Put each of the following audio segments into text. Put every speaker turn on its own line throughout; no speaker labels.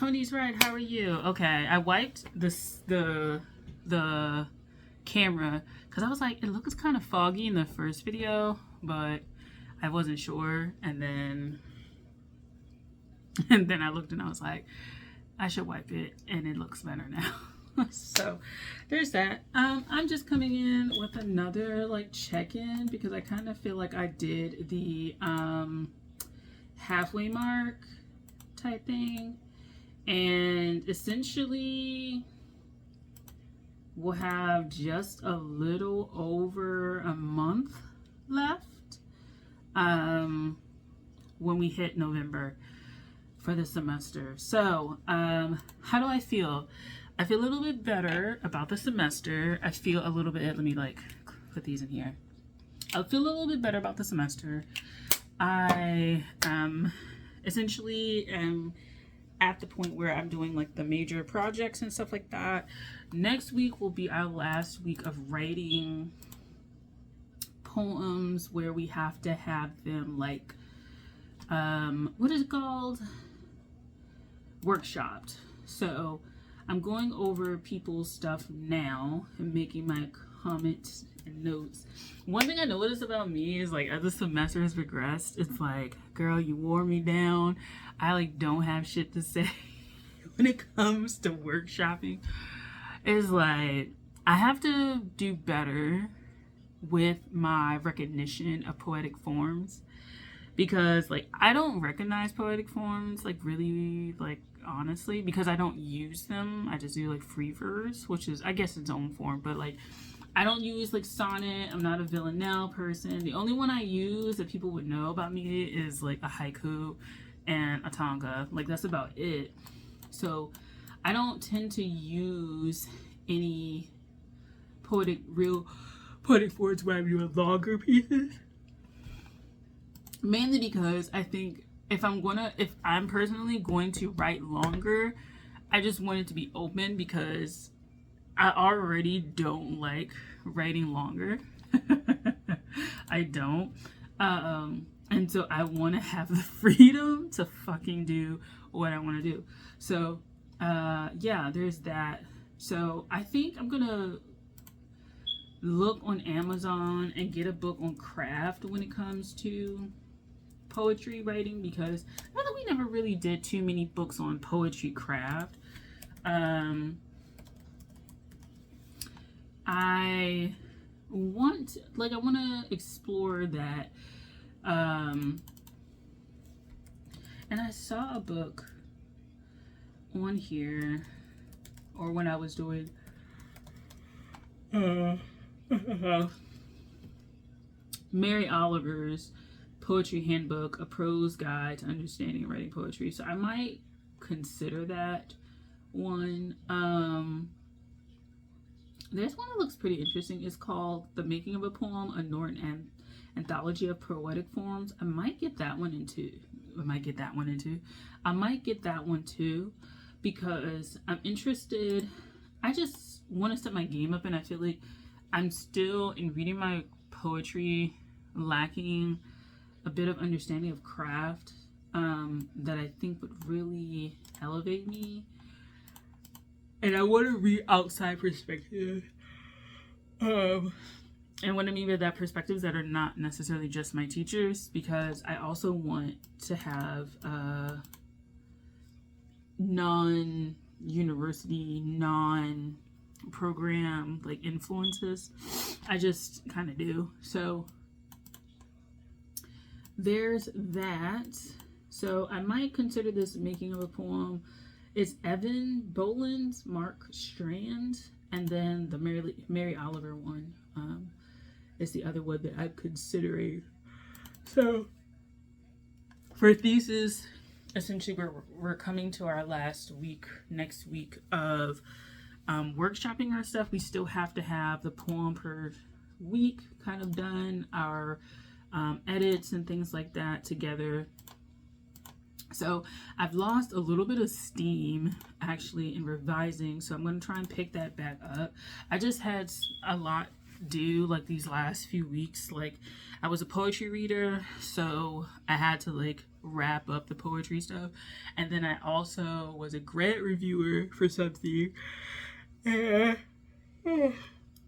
Tony's right. How are you? Okay, I wiped the camera because I was like, it looks kind of foggy in the first video, but I wasn't sure, and then I looked and I was like, I should wipe it, and it looks better now. So there's that. I'm just coming in with another like check-in because I kind of feel like I did the halfway mark type thing, and essentially we'll have just a little over a month left when we hit November for the semester. So how do I feel? I feel a little bit better about the semester. I feel a little bit, let me like put these in here. I feel a little bit better about the semester. I essentially am at the point where I'm doing like the major projects and stuff like that. Next week will be our last week of writing poems where we have to have them like, what is it called? Workshopped. So I'm going over people's stuff now and making my comments and notes. One thing I noticed about me is like as the semester has progressed, it's like, girl, you wore me down. I like don't have shit to say when it comes to workshopping. It's like I have to do better with my recognition of poetic forms, because like I don't recognize poetic forms like really, like honestly, because I don't use them. I just do like free verse, which is I guess its own form, but like I don't use like sonnet. I'm not a villanelle person. The only one I use that people would know about me is like a haiku and a tanga. Like that's about it. So I don't tend to use any real poetic forms when I'm doing longer pieces. Mainly because I think if I'm personally going to write longer, I just want it to be open, because I already don't like writing longer. I don't. And so I want to have the freedom to fucking do what I want to do. So, yeah, there's that. So I think I'm going to look on Amazon and get a book on craft when it comes to poetry writing, because I feel like we never really did too many books on poetry craft. I want to explore that. And I saw a book on here, or when I was doing Mary Oliver's Poetry Handbook, A Prose Guide to Understanding and Writing Poetry. So I might consider that one. There's one that looks pretty interesting. It's called The Making of a Poem, a Norton Anthology of Poetic Forms. I might get that one into. I might get that one too, because I'm interested. I just want to step my game up, and I feel like I'm still, in reading my poetry, lacking a bit of understanding of craft that I think would really elevate me. And I want to read outside perspectives. And what I mean by that, perspectives that are not necessarily just my teachers, because I also want to have non-university, non-program like influences. I just kind of do. So there's that. So I might consider this Making of a Poem. It's Evan Boland's Mark Strand, and then the Mary Oliver one is the other one that I'm considering. So for thesis, essentially we're coming to our last week next week of workshopping our stuff. We still have to have the poem per week kind of done, our edits and things like that together. So I've lost a little bit of steam actually in revising, so I'm going to try and pick that back up. I just had a lot due like these last few weeks. Like I was a poetry reader, so I had to like wrap up the poetry stuff. And then I also was a grant reviewer for something. And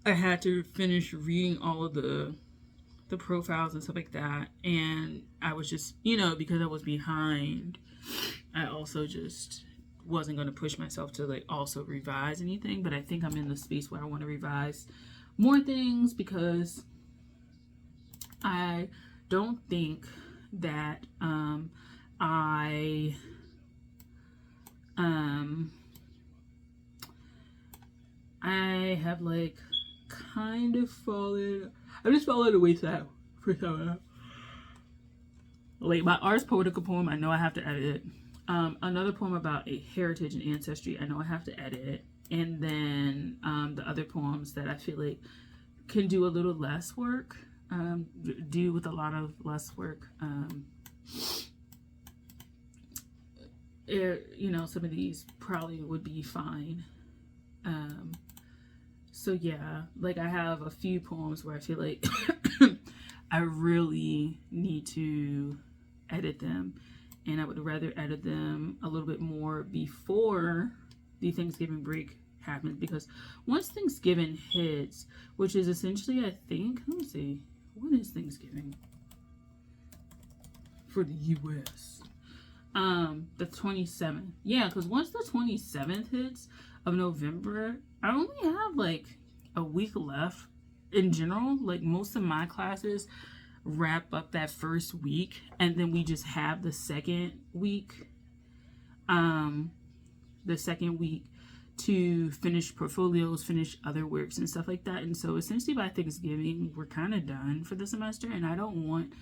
I had to finish reading all of the profiles and stuff like that. And I was just, because I was behind, I also just wasn't going to push myself to like also revise anything. But I think I'm in the space where I want to revise more things, because I don't think that I have like kind of fallen. I just fell on the wayside for some. Like my Ars Poetica poem, I know I have to edit. Another poem about a heritage and ancestry, I know I have to edit. And then the other poems that I feel like can do a little less work, do with a lot of less work. Some of these probably would be fine. So yeah, like I have a few poems where I feel like I really need to edit them, and I would rather edit them a little bit more before the Thanksgiving break happens, because once Thanksgiving hits, which is essentially, I think, let me see, when is Thanksgiving for the US? The 27th. Yeah, because once the 27th hits of November, I only have like a week left in general. Like most of my classes wrap up that first week, and then we just have the second week to finish portfolios, finish other works and stuff like that. And so essentially by Thanksgiving we're kind of done for the semester, and I don't want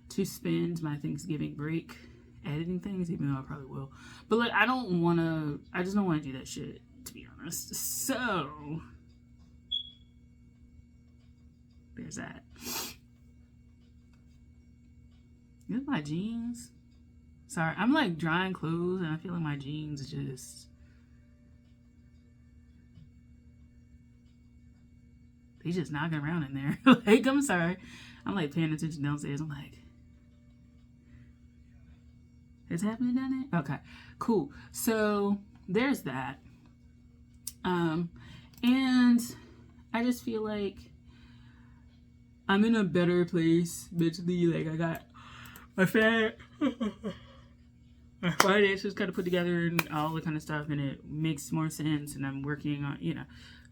to spend my Thanksgiving break editing things, even though I probably will. But like I just don't want to do that shit, to be honest. So there's that. These are my jeans. Sorry, I'm like drying clothes and I feel like my jeans just, they just knocking around in there. Like, I'm sorry. I'm like paying attention downstairs. I'm like, it's happening down there? Okay, cool. So there's that. And I just feel like I'm in a better place mentally. Like I got my finances kind of put together and all the kind of stuff, and it makes more sense, and I'm working on,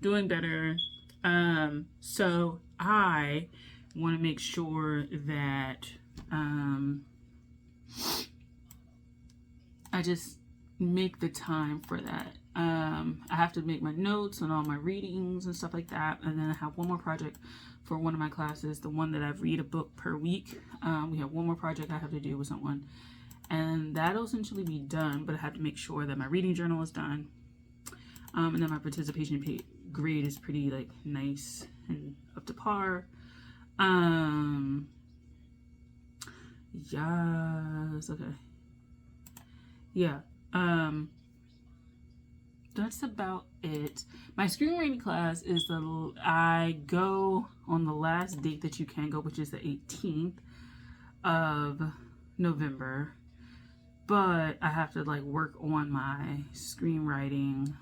doing better. So I want to make sure that I just make the time for that. I have to make my notes on all my readings and stuff like that, and then I have one more project for one of my classes, the one that I read a book per week. We have one more project I have to do with someone, and that'll essentially be done, but I have to make sure that my reading journal is done, and then my participation grade is pretty like nice and up to par. Yes, okay. Yeah, that's about it. My screenwriting class is I go on the last date that you can go, which is the 18th of November. But I have to like work on my screenwriting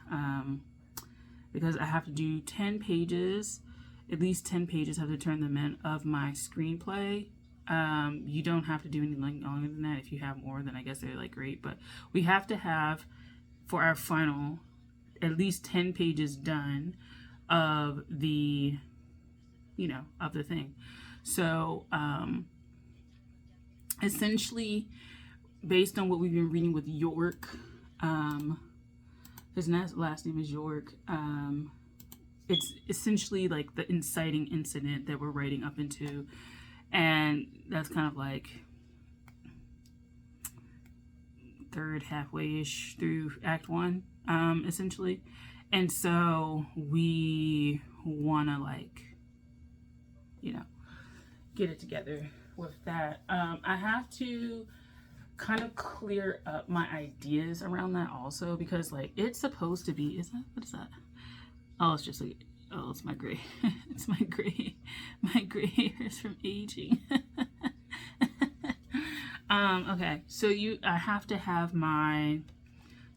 because I have to do 10 pages, at least 10 pages, I have to turn them in, of my screenplay. You don't have to do anything longer than that. If you have more, then I guess they're like great. But we have to have, for our final, at least 10 pages done of the, of the thing. So, essentially, based on what we've been reading with York, his last name is York, it's essentially like the inciting incident that we're writing up into, and that's kind of like third halfway-ish through Act 1, essentially. And so we want to like, get it together with that. I have to kind of clear up my ideas around that also, because like it's supposed to be, what is that? Oh, it's just like, it's my gray. It's my gray hairs from aging. Okay, so I have to have my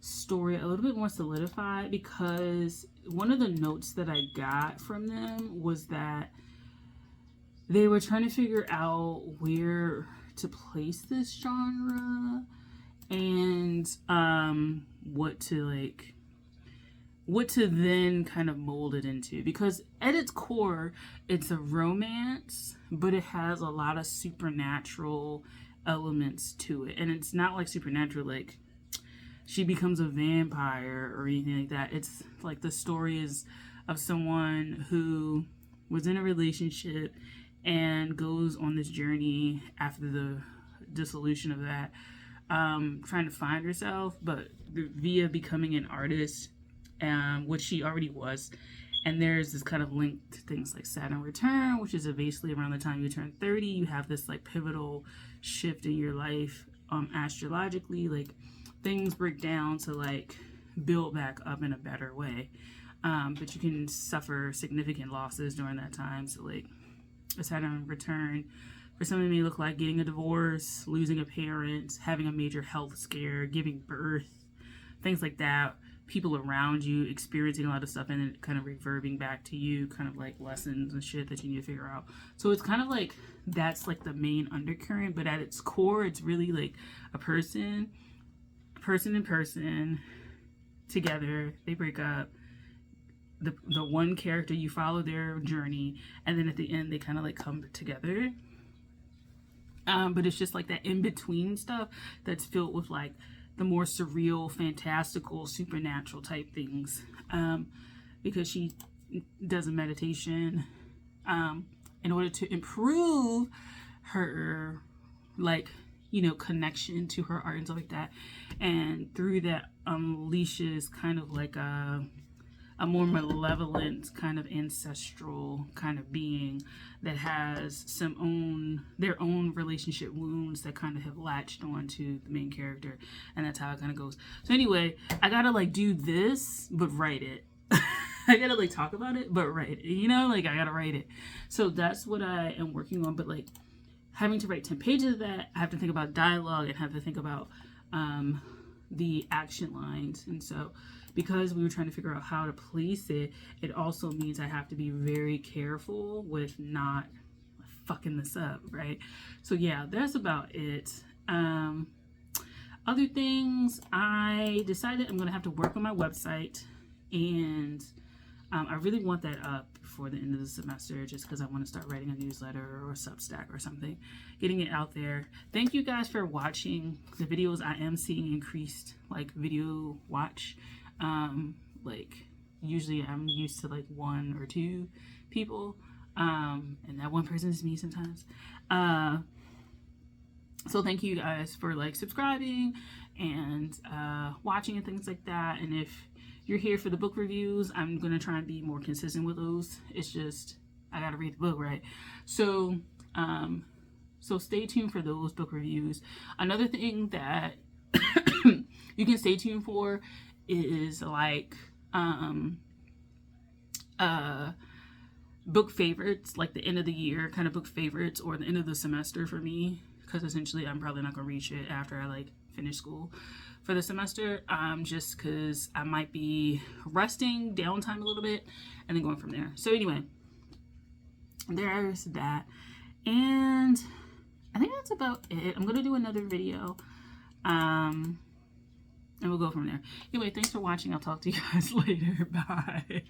story a little bit more solidified, because one of the notes that I got from them was that they were trying to figure out where to place this genre, and what to then kind of mold it into, because at its core it's a romance, but it has a lot of supernatural elements to it. And it's not like supernatural like she becomes a vampire or anything like that. It's like the story is of someone who was in a relationship and goes on this journey after the dissolution of that, trying to find herself, but via becoming an artist, which she already was. And there's this kind of link to things like Saturn return, which is basically around the time you turn 30, you have this like pivotal shift in your life, astrologically, like things break down to like build back up in a better way. But you can suffer significant losses during that time. So like a Saturn return for some, it may look like getting a divorce, losing a parent, having a major health scare, giving birth, things like that. People around you experiencing a lot of stuff and then kind of reverbing back to you, kind of like lessons and shit that you need to figure out. So it's kind of like that's like the main undercurrent, but at its core it's really like a person and person together, they break up. The one character, you follow their journey, and then at the end they kind of like come together. But it's just like that in between stuff that's filled with like the more surreal, fantastical, supernatural type things, because she does a meditation in order to improve her, like, you know, connection to her art and stuff like that. And through that unleashes kind of like a more kind of ancestral kind of being that has their own relationship wounds that kind of have latched onto the main character, and that's how it kind of goes. So anyway, I gotta like do this but write it. I gotta like talk about it but write it, you know, like I gotta write it. So that's what I am working on. But like having to write 10 pages of that, I have to think about dialogue and have to think about the action lines. And so because we were trying to figure out how to place it, it also means I have to be very careful with not fucking this up, right? So yeah, that's about it. Other things, I decided I'm gonna have to work on my website, and I really want that up before the end of the semester, just because I want to start writing a newsletter or a Substack or something, getting it out there. Thank you guys for watching the videos. I am seeing increased like video watch. Like usually I'm used to like 1 or 2 people, and that one person is me sometimes. So thank you guys for like subscribing and watching and things like that. And if you're here for the book reviews, I'm gonna try and be more consistent with those. It's just I gotta read the book, right? So so stay tuned for those book reviews. Another thing that you can stay tuned for is like book favorites, like the end of the year kind of book favorites, or the end of the semester for me, because essentially I'm probably not gonna reach it after I like finish school for the semester, just because I might be resting, downtime a little bit, and then going from there. So anyway, there's that, and I think that's about it. I'm gonna do another video, and we'll go from there. Anyway, thanks for watching. I'll talk to you guys later. Bye.